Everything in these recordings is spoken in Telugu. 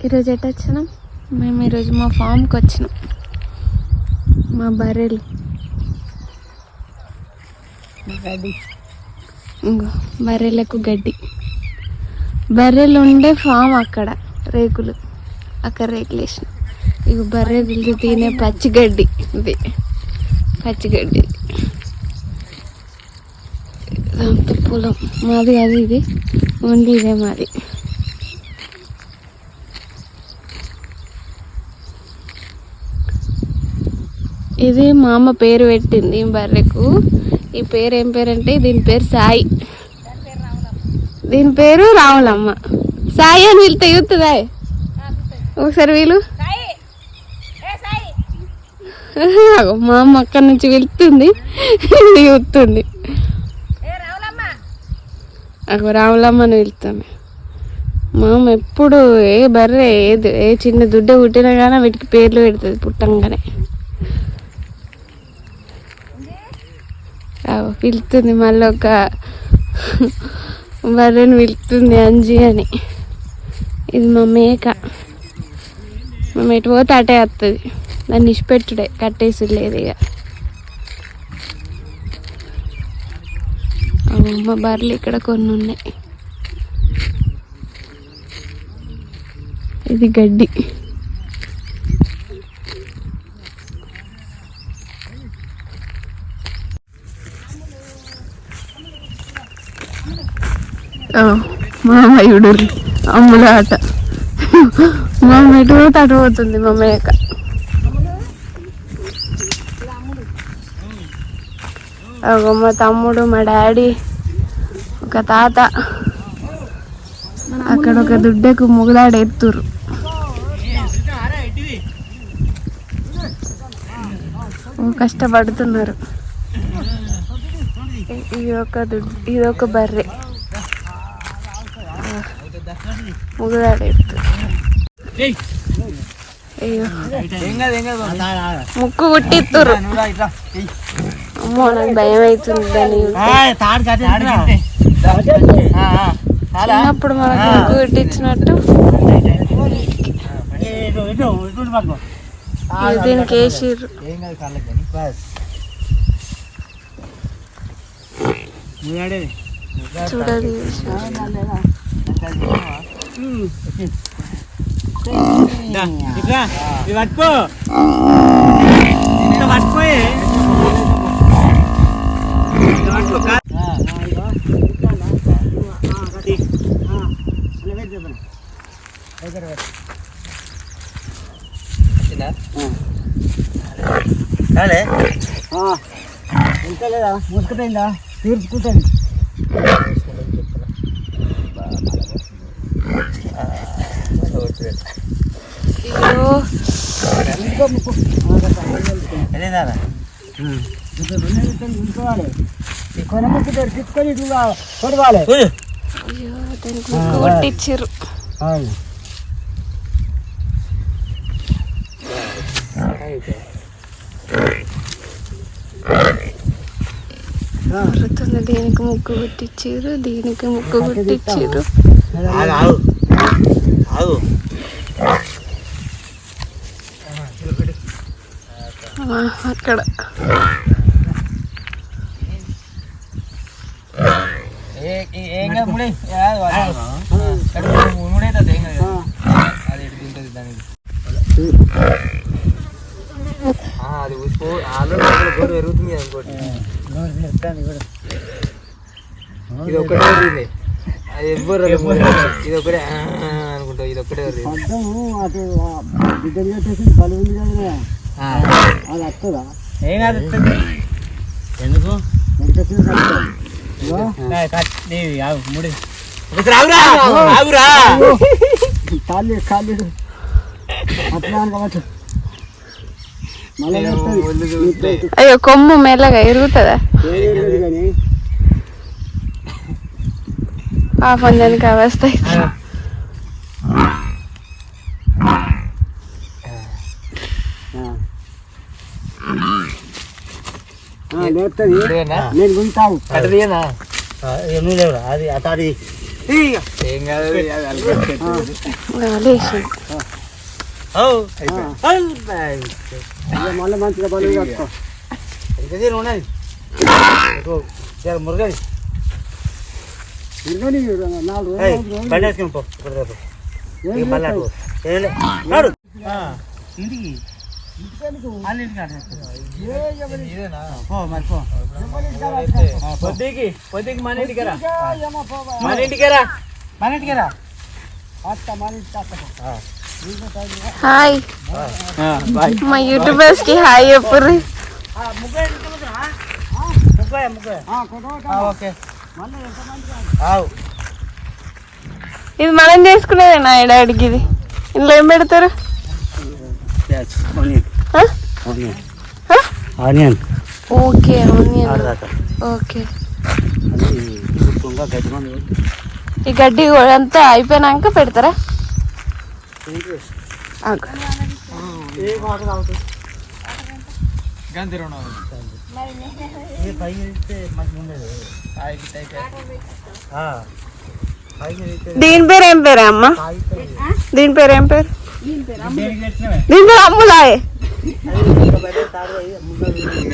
ఈరోజు ఎటు వచ్చినాం? మేము ఈరోజు మా ఫామ్కి వచ్చినాం. మా బర్రెలు గడ్డి, ఇంకో బర్రెలకు గడ్డి. బర్రెలు ఉండే ఫామ్ అక్కడ, రేకులు అక్కడ రేకులు వేసిన. ఇక బర్రెలు తినే పచ్చిగడ్డి, ఇది పచ్చిగడ్డి. అంత పొలం మాది కాదు, ఇది ఓన్లీ ఇదే మాది. ఇది మా అమ్మ పేరు పెట్టింది బర్రెకు. ఈ పేరు ఏం పేరు అంటే, దీని పేరు సాయి, దీని పేరు రాములమ్మ. సాయి అని వీళ్ళతో యూతుందా? ఒకసారి వీళ్ళు మా అమ్మ అక్కడి నుంచి వెళ్తుంది, యూతుంది. అక్కడ రాములమ్మని వెళ్తాను. మా అమ్మ ఎప్పుడు ఏ బర్రె ఏ చిన్న దుడ్డ పుట్టినా కానీ వీటికి పేర్లు పెడుతుంది పుట్టంగానే. పిలుస్తుంది, మళ్ళీ ఒక బర్రెని పిలుస్తుంది అంజి అని. ఇది మా మేక. మేము ఎటు పోతే అటే వస్తుంది, దాన్ని ఇష్టపెట్టుడే, కట్టేసి లేదు ఇక. మా బర్రెలు ఇక్కడ కొన్ని ఉన్నాయి. ఇది గడ్డి. మామయ్యుడు అమ్ముల ఆట. మా అమ్మ ఎటు పోతే అటు పోతుంది మా మేక. మా తమ్ముడు, మా డాడీ, ఒక తాత అక్కడ ఒక దుడ్డకు ముగులాడు ఎత్తురు. కష్టపడుతున్నారు. ఇదొక బర్రె, ముగులాడు ఎత్తు. అయ్యో, ముక్కు కుట్టిత్తురు. అమ్మో, నాకు భయం అవుతుంది దాన్ని. చిన్నప్పుడు మనకు ముక్కు కుట్టించినట్టు దీనికి వేసిర్రు. చూడది లేదా ముసుకుపోయిందా? తీర్చుకుంటుంది. ఇంకోవాలి కొనముక్కు తెచ్చుకొని కొడవాలి. కొట్టించారు. దీనికి ముక్కు కొట్టించారు, దీనికి ముక్కు కొట్టించారు. అక్కడ పెరుగుతుంది అనుకోండి. ఇది ఒకటే అది ఎవ్వరు ఇది ఒకటే అనుకుంటా. ఇది ఒకటే అది వస్తుందా? ఏం కాదు. ఎందుకు అయ్యో, కొమ్ము మెల్లగా ఎరుగుతుందా? పాపందానికి అవస్థ. నేను గుంటావు అది అతాది ఏం కాదు మళ్ళీ మంచిగా బలు కట్టుకో ఉన్నది మురగని నాలుగు బండి వేసుకుని పో మళ్ళీ ఇంటికి పొద్దుకి మన ఇంటికరా హాయ్ మా యూట్యూబర్స్ కి హాయ్ చెప్పు. ఇది మనం చేసుకునేదేనా డాడీకి? ఇది ఇంట్లో ఏం పెడతారు? ఆనియన్. Okay onion. ఓకే ఈ గడ్డి అంతా అయిపోయినాక పెడతారా? దీని పేరు ఏం పేరు అమ్మ? దీని పేరు ఏం పేరు? దీని పేరు అమ్ములాయే.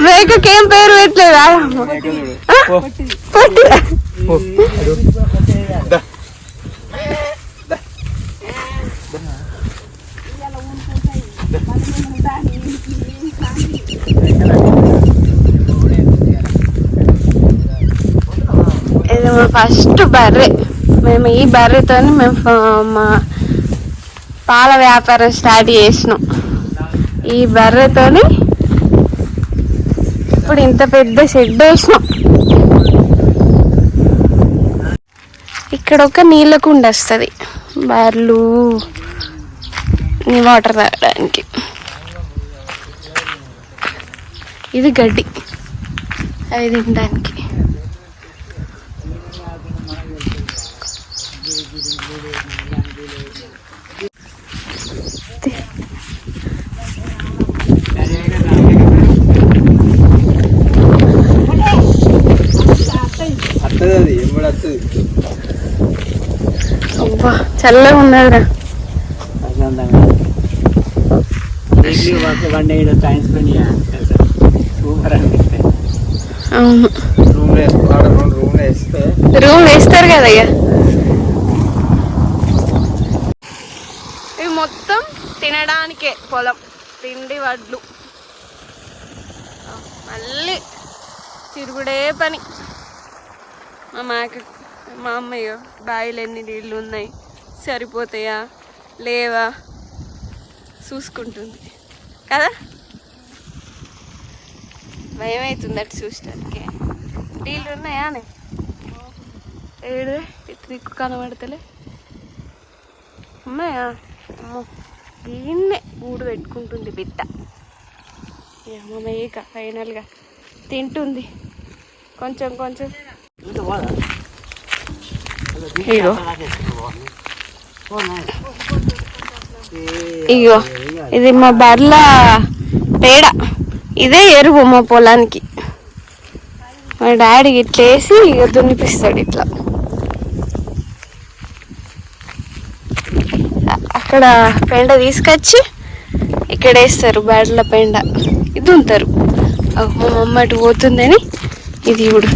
మేకకి ఏం పేరు పెట్టలేదా? ఇది మా ఫస్ట్ బర్రె. మేము ఈ బర్రెతో మేము మా పాల వ్యాపారం స్టార్ట్ చేసినాం. ఈ బర్రెతోని ఇప్పుడు ఇంత పెద్ద షెడ్ వేసినాం. ఇక్కడ ఒక నీళ్ళ కుండ వస్తుంది బర్రెలు వాటర్ తాగడానికి. ఇది గడ్డి అవి తినడానికి. అబ్బా చల్లగా ఉన్నదిరా. అవును రూమ్ వేస్తారు కదా. ఇవి మొత్తం తినడానికే పొలం, తిండి వడ్లు. మళ్ళీ తిరుగుడే పని. మా అమ్మయ్య బావిలో ఎన్ని నీళ్ళు ఉన్నాయి, సరిపోతాయా లేవా చూసుకుంటుంది కదా. భయం అవుతుంది అటు చూసడానికి. నీళ్ళు ఉన్నాయా అని ఏడు దిక్కు కనబడతలే. ఉన్నాయా? అమ్మో దీన్నే గూడు పెట్టుకుంటుంది బిడ్డ. అమ్మ మేక ఫైనల్గా తింటుంది కొంచెం కొంచెం. ఇగో ఇగో ఇది మా బర్ల పేడ. ఇదే ఎరువు మా పొలానికి. మా డాడీ ఇట్లా వేసి ఇక దున్నిపిస్తాడు ఇట్లా. అక్కడ పెండ తీసుకొచ్చి ఇక్కడ వేస్తారు బర్ల పెండ. ఇది దున్నుతారు. మా మమ్మ అటు పోతుందని ఇది ఇప్పుడు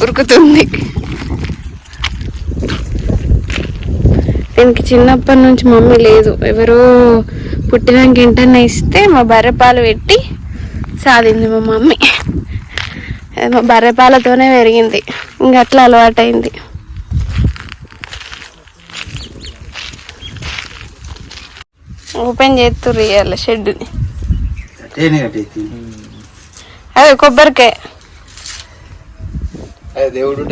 ఉరుకుతుంది. దీనికి చిన్నప్పటి నుంచి మమ్మీ లేదు, ఎవరో పుట్టినాక ఇంటనే ఇస్తే మా బర్రె పాలు పెట్టి సాధింది మా మమ్మీ. మా బర్రె పాలతోనే పెరిగింది, ఇంకా అట్లా అలవాటైంది. ఓపెన్ చేస్తుర్రు ఇవాళ షెడ్ని. అదే కొబ్బరికాయ దేవుడు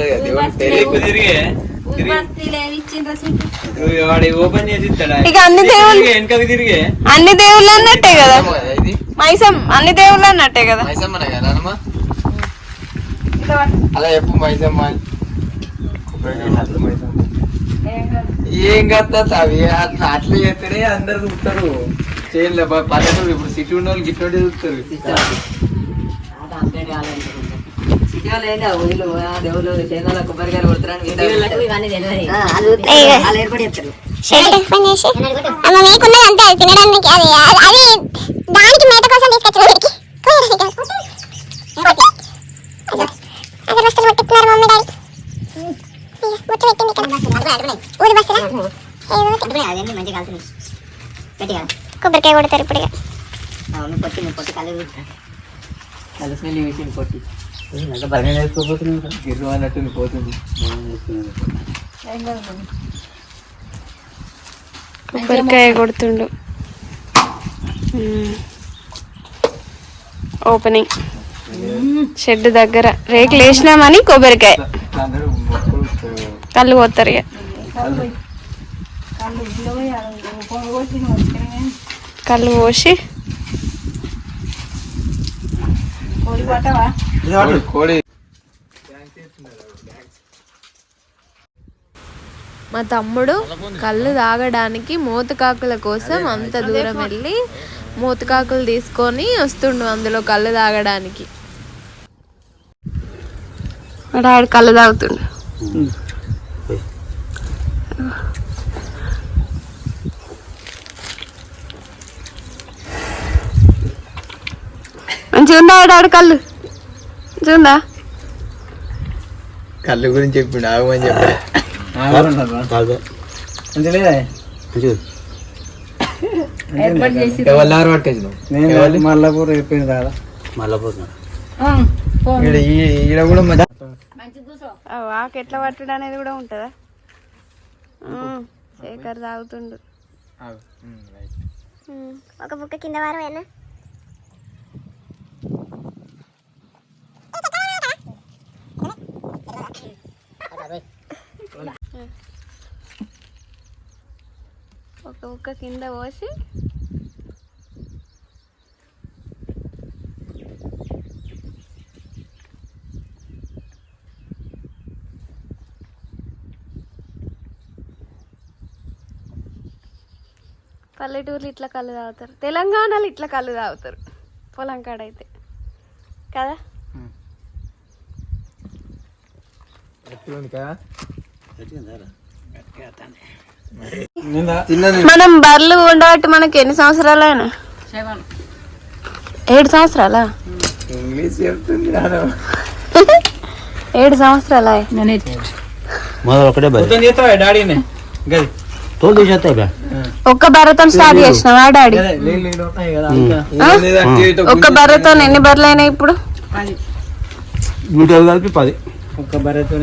ఇక అన్ని దేవుళ్ళు అన్నట్టే కదా. మైసం అన్ని దేవుళ్ళు అన్నట్టే కదా. అలా చెప్పు మైసమ్మ. ఏం కదా అవి అట్లా అట్లా చేస్తేనే అందరు చూస్తారు. చేయలే పల్లెటూరు. ఇప్పుడు సిటీ ఉన్న వాళ్ళు గిట్టే చూస్తారు. తినడానికి అది దానికి మేత కోసం తీసుకొచ్చిన కొబ్బరికాయ కొడతారు ఇప్పుడు అన్నట్టు పోతుంది. కొబ్బరికాయ కొడుతుండు. ఓపెనింగ్ షెడ్ దగ్గర రేకులు వేసినామని కొబ్బరికాయ కళ్ళు పోతారు ఇక. కళ్ళు పోసి కోడి మా తమ్ముడు కళ్ళు తాగడానికి మోతుకాకుల కోసం అంత దూరం వెళ్ళి మోతుకాకులు తీసుకొని వస్తుండు అందులో కళ్ళు తాగడానికి. ఆడు కళ్ళు తాగుతుండు. మంచిగా ఉందా ఆడాడు కళ్ళు? మంచిగా కళ్ళు గురించి చెప్పిండు. ఆగమని చెప్పాడు. మల్లాపూర్ అయిపోయింది కదా. మల్లాపూర్ ఆకు ఎట్లా పట్టుడు అనేది కూడా ఉంటుందా? శేఖర్ తాగుతుండు. ఒక బుక్క కింద వారమేనా ఒక బుక్క కింద పోసి పల్లెటూర్లు ఇట్లా కళ్ళు తాగుతారు, తెలంగాణలో ఇట్లా కళ్ళు తాగుతారు పొలం కాడైతే కదా. మనం బర్రెలు ఉండబట్టి మనకి ఎన్ని సంవత్సరాలైనా? 7 సంవత్సరాలా? 7 సంవత్సరాలా? ఒక్క బర్రెతో స్టార్ట్ చేసినావా డాడీ? ఒక్క బర్రెతో ఎన్ని బర్రెలు అయినాయి ఇప్పుడు? కలిపి 10. ఒక్క బర్రెతో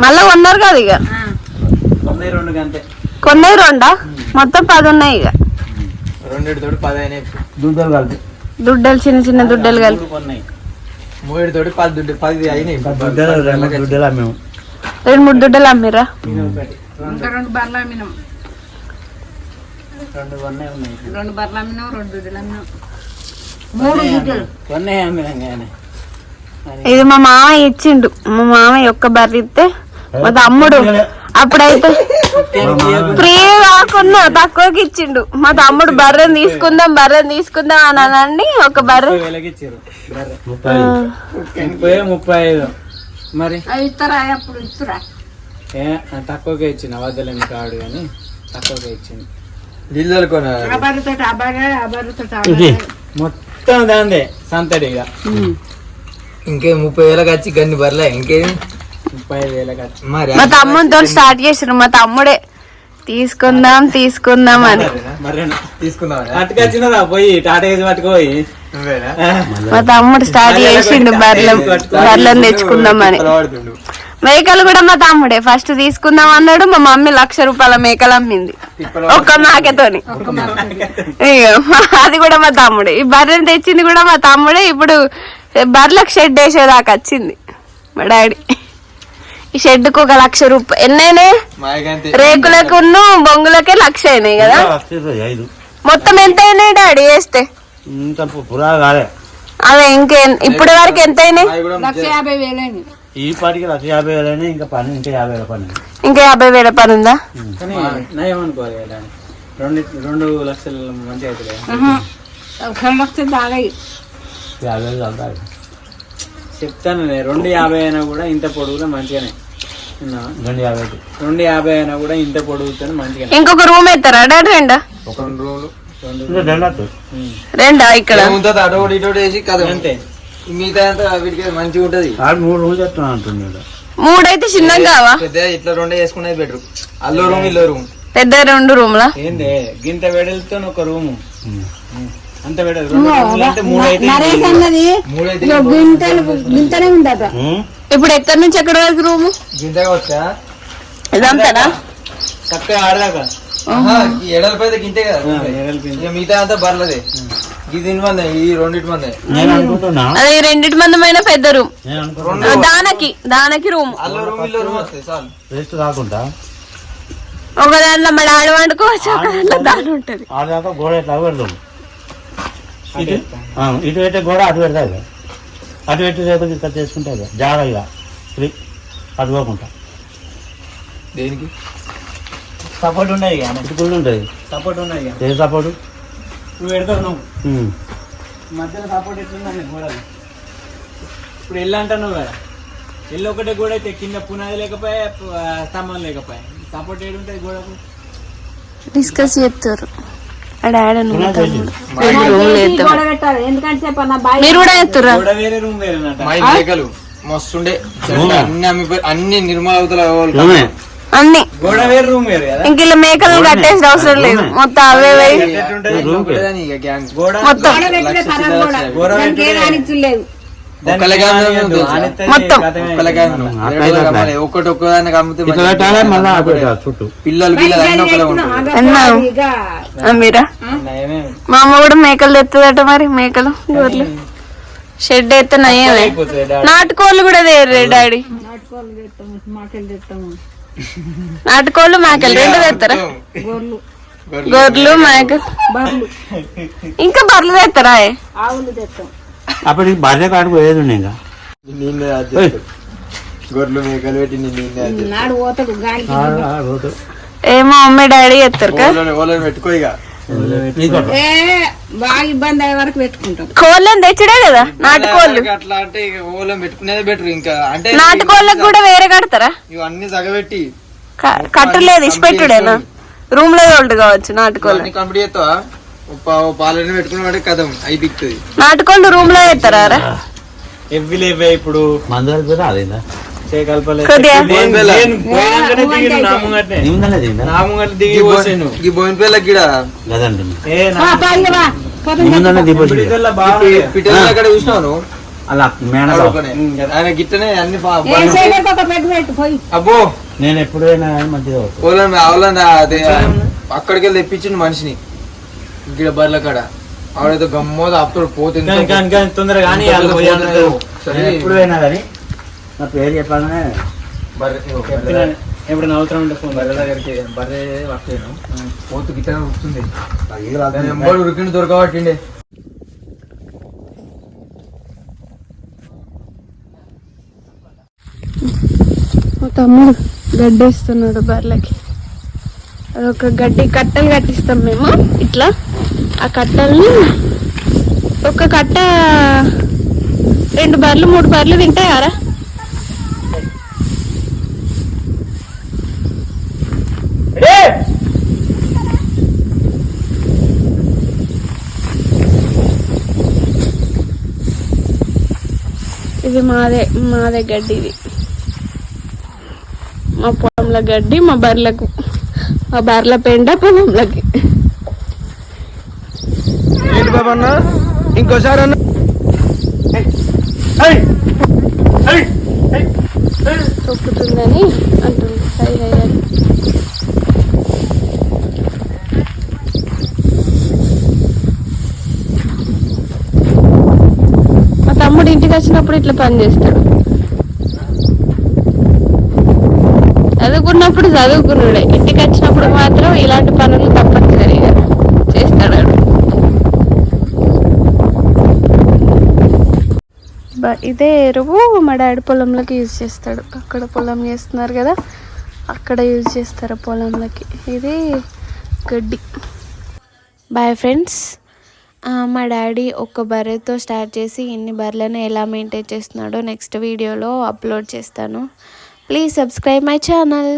మళ్ళా కొన్నారు కదా ఇక. కొన్నాయి 2 మొత్తం 10 ఉన్నాయి ఇక. 2 10 అయినాయి. దుడ్డలు చిన్న చిన్న దుడ్డలు కలిపి 3 తోటి 10 అయినాయి. 2-3 దుడ్డలు అమ్మిరా? 2 బర్రెలు అమ్మినాం. 2 బర్రెలు అమ్మినాం, 2 దుడ్డలు అమ్మినాం, 3 దుడ్డలు కొన్నే అమ్మినాం. ఇది మా మామయ్య ఇచ్చిండు. మా మామయ్య ఒక్క బర్రె ఇస్తే మా తమ్ముడు అప్పుడైతే ఫ్రీ కాకుండా తక్కువకి ఇచ్చిండు. మా తమ్ముడు బర్రెని తీసుకుందాం అని అనండి ఒక బర్రె 35. మరి ఇస్తారా? అప్పుడు ఇస్తారా? తక్కువగా ఇచ్చిన వద్దలేని కాడు కానీ తక్కువగా ఇచ్చింది. మొత్తం దాందే సంతడిగా. ఇంకే 30,000 వచ్చి గన్ని బర్లే. ఇంకేది 35,000 వచ్చి మా తమ్ముడితో స్టార్ట్ చేసిరు. మా తమ్ముడే తీసుకుందాం అని అట్టుకొచ్చినదా పోయి టాటా వేసి పట్టుకుపోయి మా తమ్ముడు స్టార్ట్ చేసిండు బర్రెలను తెచ్చుకుందామని. మేకలు కూడా మా తమ్ముడే ఫస్ట్ తీసుకుందాం అన్నాడు. మా మమ్మీ 1,00,000 రూపాయల మేకలు అమ్మింది ఒక్క మేకతోని. అది కూడా మా తమ్ముడే. ఈ బర్రెని తెచ్చింది కూడా మా తమ్ముడే. ఇప్పుడు బర్రెలకు షెడ్ వేసేదాకా వచ్చింది మా డాడీ. ఈ షెడ్కు 1,00,000 రూపాయలు ఎన్నైనాయి? రేకులకు బొంగులకే 1,00,000 అయినాయి కదా. మొత్తం ఎంత అయినాయి డాడీ వేస్తే? అదే ఇంకే ఇప్పటి వరకు ఎంత అయినాయి? 1,50,000. ఈ పాటికి 1,50,000 ఇంకా పని ఇంకా 50,000 పని. ఇంకా 50,000 పని ఉందా? నయమనుకోవాలి 2 లక్షలు మంచిగా అవుతుంది. 2 లక్షలు బాగా 50,000 చెప్తాను 250 అయినా కూడా ఇంత పొడుగులో మంచిగానే 250 అయినా కూడా ఇంత పొడుగుతాను మంచిగా. ఇంకొక రూమ్ ఎత్తారా డాడీ? రెండా ఒక 2 రూములు రెండా ఇక్కడ ఉంటుంది. అటు ఇటు వేసి కదా అంతే. మిగతా అంతా వీటికి మంచిగా ఉంటది. 3 రూమ్ చెప్తాను అంటున్నాడు. 3 అయితే చిన్నగా కావా? పెద్ద ఇట్లా 2 వేసుకునేది బెటర్. అల్లో రూమ్ ఇల్లో రూమ్ పెద్ద 2 రూమ్లా ఏంది గింత వెడల్తో ఒక రూము అంత వెడల్ 2 రూములు అంటే 3 అయితే గింతనే ఉండదు. ఇప్పుడు ఎక్కడి నుంచి ఎక్కడి వరకు రూము? గింతగా వచ్చా ఇదంతానా? చక్కగా ఆడదాకా ఎడలపై గింతే కదా. ఇక మిగతా అంతా బర్లదే. ఇది మంది ఈ 2 మంది. నేను అనుకుంటున్నా అదే 2 మందమైన పెద్ద రూమ్. దానికి రూమ్ అల్లో రూమ్ ఇల్లో రూమ్ వస్తాయి చాలు. రెస్ట్ కాకుండా ఒక దాంట్లో మా డాడీ వండుకోవచ్చు, ఒక దాంట్లో దాని ఉంటది. ఆ దాకా గోడ ఎట్లా పెడదాం. ఇటు పెట్టే గోడ అటు పెడతా అటు పెట్టి రేపు ఇక్కడ చేసుకుంటా జాగ్రత్తగా అటు పోకుండా దేనికి సపోర్ట్ ఉన్నాయి ఇటుకుళ్ళు ఉంటుంది. సపోర్ట్ ఉన్నాయి ఏ సపోర్టు నువ్వు పెడతావు నువ్వు మధ్యలో సపోర్ట్ ఎట్లుందండి గోడలు. ఇప్పుడు ఎల్లు అంటున్నావు కదా, ఎల్లు ఒకటే గోడ అయితే కింద పునాది లేకపోయా స్తంభం లేకపోయా సపోర్ట్ ఏడు ఉంటుంది గోడకు. డిస్కస్ చేస్తారు ఎందుకంటే చెప్పన్నా బాయ్ మీరు కూడా చేస్తుర్రా? గోడ వేరే రూమ్ వేరేనట. మా మేకలు మస్తుండే అన్ని నిర్మల అవతల అన్ని గోడ వేరే రూమ్ వేరే కదా. ఇంక ఇలా మేకలు కట్టేసిన అవసరం లేదు, మొత్తం అవే గోడ మొత్తం గోడ లేదు. ఒక్కటి ఒక్కదానికి అమ్మితే ఇట్లా పెట్టాలి మళ్ళీ అటు పెట్టాలి చుట్టూ. పిల్లలు అన్ని ఒకలా ఉంటాయి. మీరా? మా అమ్మ కూడా మేకలు తెస్తుందట మరి. మేకలు గొర్రెలు షెడ్ అయితే నయ్యమే. నాటుకోళ్ళు కూడా తేరే డాడీ? నాటుకోళ్ళు మేకలు 2 తెస్తారా? గొర్రెలు మేకలు ఇంకా బర్రెలు తెస్తారా? ఆవులు తెస్తాం. అప్పటికి భార్య కాడికి పోయేది ఉండే ఇంకా గొర్రెలు మేకలు పెట్టి నాడు పోతాడు గాలి ఏమో మమ్మీ డాడీ చేస్తారు పెట్టుకో. ఇక బాగా ఇబ్బంది అయ్యే వరకు పెట్టుకుంటాం. కోళ్ళని తెచ్చడే కదా నాటుకోళ్ళు. అట్లా అంటే ఇక ఓలం పెట్టుకునేది బెటర్. ఇంకా అంటే నాటుకోళ్ళకి కూడా వేరే కడతారా? ఇవన్నీ సగబెట్టి కట్టలేదు ఇచ్చిపెట్టుడేనా? రూమ్ లో ఓల్డ్ కావచ్చు నాటుకోళ్ళు. కంప్లీట్ చేస్తావా? పాలన్నీ పెట్టుకున్న కథం అయిపోతుంది. నాటుకోళ్ళు రూమ్ లో వేస్తారా? ఎవ్వి లేవే ఇప్పుడు మందు కలిపి రాదేందా దిగి పోసాను ఈ బోయిన పిల్లకి గిడ లేదండి పిట్టల అక్కడ చూసినావు అలా మేడం ఆయన గిట్టనే అన్ని అబ్బో నేను ఎప్పుడైనా మంచిగా ఆవులని అదే అక్కడికి వెళ్ళి తెప్పించిండు మనిషిని గిడ బర్ల కాడ. ఆవిడైతే గమ్మోద అప్పుడు పోతుంది తొందరగా ఎప్పుడైనా కానీ నా పేరు చెప్పాలనే ఎప్పుడు నవ్వుతా ఉండే ఫోన్ బర్రె దగ్గరికి బర్రె వస్తాను పోతు గిట్టనే వస్తుంది. ఉరికిండి దొరకబట్టిండే. మా తమ్ముడు గడ్డేస్తున్నాడు బర్రెలకి. అదొక గడ్డి కట్టలు కట్టిస్తాం మేము ఇట్లా. ఆ కట్టల్ని ఒక కట్ట 2 బర్రెలు 3 బర్రెలు తింటాయారా? ఇది మాదే గడ్డి. ఇది మా పొలంలో గడ్డి, మా బర్రెలకు, మా బర్రెల పెండ పొలంలోకి. ఇంకోసారి తొక్కుతుందని అంటుంది. హై హై అని మా తమ్ముడు ఇంటికి వచ్చినప్పుడు ఇట్లా పని చేస్తాడు. చదువుకున్నప్పుడు చదువుకున్నాడే, ఇంటికి వచ్చినప్పుడు మాత్రం ఇలాంటి పనులు తప్పనిసరిగా చేస్తాడు. ఇదే ఎరువు మా డాడీ పొలంలోకి యూజ్ చేస్తాడు. అక్కడ పొలం చేస్తున్నారు కదా, అక్కడ యూజ్ చేస్తారు పొలంలోకి. ఇది గడ్డి. బాయ్ ఫ్రెండ్స్, మా డాడీ ఒక బర్రెతో స్టార్ట్ చేసి ఇన్ని బర్రెలను ఎలా మెయింటైన్ చేస్తున్నాడో నెక్స్ట్ వీడియోలో అప్లోడ్ చేస్తాను. Please subscribe my channel.